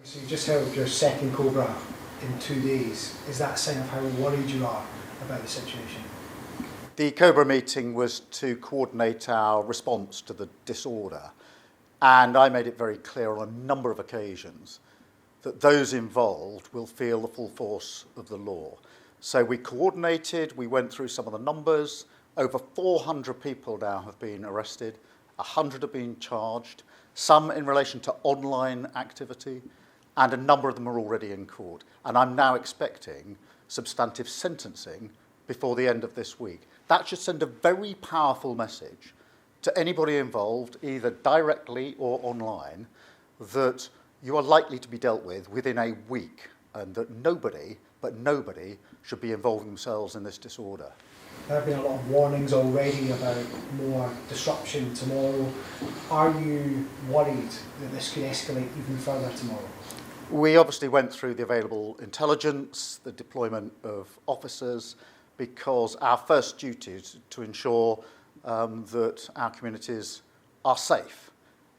So you just held your second Cobra in 2 days. Is that a sign of how worried you are about the situation? The Cobra meeting was to coordinate our response to the disorder, and I made it very clear on a number of occasions that those involved will feel the full force of the law. So we coordinated, we went through some of the numbers. Over 400 people now have been arrested, 100 have been charged, some in relation to online activity, and a number of them are already in court. And I'm now expecting substantive sentencing before the end of this week. That should send a very powerful message to anybody involved, either directly or online, that you are likely to be dealt with within a week, and that nobody should be involving themselves in this disorder. There have been a lot of warnings already about more disruption tomorrow. Are you worried that this could escalate even further tomorrow? We obviously went through the available intelligence, the deployment of officers, because our first duty is to ensure that our communities are safe.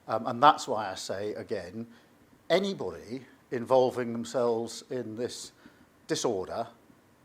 And that's why I say, again, anybody involving themselves in this disorder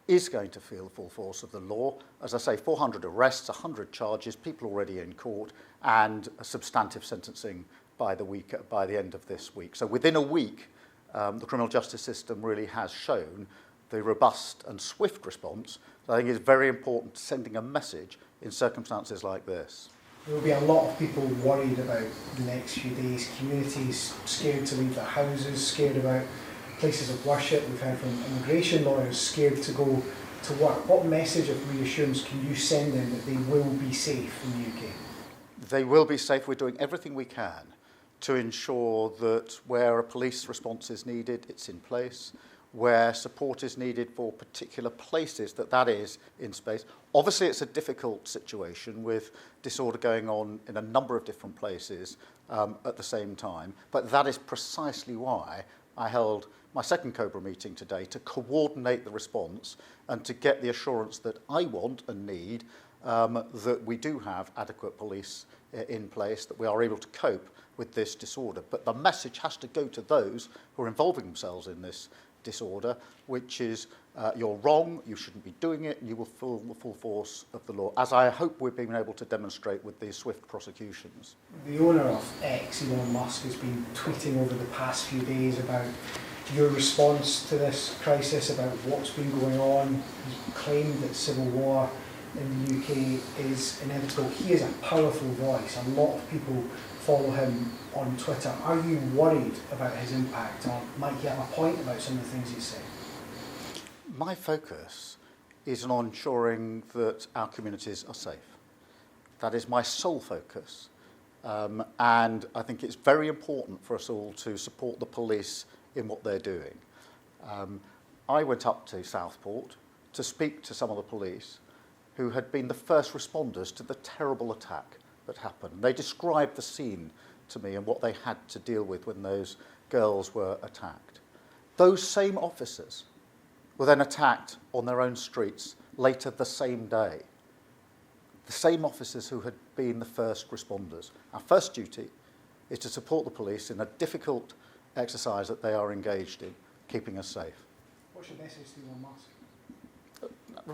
is going to feel the full force of the law. As I say, 400 arrests, 100 charges, people already in court, and a substantive sentencing by the end of this week. So within a week, the criminal justice system really has shown the robust and swift response that I think is very important, sending a message in circumstances like this. There will be a lot of people worried about the next few days, communities scared to leave their houses, scared about places of worship. We've heard from immigration lawyers scared to go to work. What message of reassurance can you send them that they will be safe in the UK? They will be safe. We're doing everything we can to ensure that where a police response is needed, it's in place. Where support is needed for particular places, that is in space. Obviously, it's a difficult situation with disorder going on in a number of different places at the same time, but that is precisely why I held my second Cobra meeting today, to coordinate the response and to get the assurance that I want and need that we do have adequate police in place, that we are able to cope with this disorder. But the message has to go to those who are involving themselves in this disorder, which is you're wrong, you shouldn't be doing it, and you will feel the full force of the law, as I hope we've been able to demonstrate with these swift prosecutions. The owner of X, Elon Musk, has been tweeting over the past few days about your response to this crisis, about what's been going on. He's claimed that civil war in the UK is inevitable. He is a powerful voice. A lot of people follow him on Twitter. Are you worried about his impact, or might he have a point about some of the things he's saying? My focus is on ensuring that our communities are safe. That is my sole focus. And I think it's very important for us all to support the police in what they're doing. I went up to Southport to speak to some of the police who had been the first responders to the terrible attack that happened. They described the scene to me and what they had to deal with when those girls were attacked. Those same officers were then attacked on their own streets later the same day. The same officers who had been the first responders. Our first duty is to support the police in a difficult exercise that they are engaged in, keeping us safe. What's your message to Elon Musk?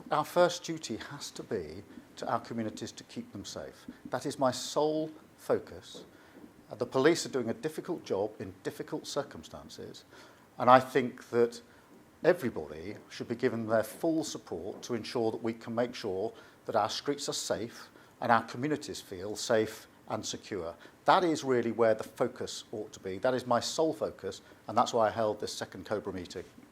Our first duty has to be to our communities to keep them safe. That is my sole focus. The police are doing a difficult job in difficult circumstances, and I think that everybody should be given their full support to ensure that we can make sure that our streets are safe and our communities feel safe and secure. That is really where the focus ought to be. That is my sole focus, and that's why I held this second Cobra meeting.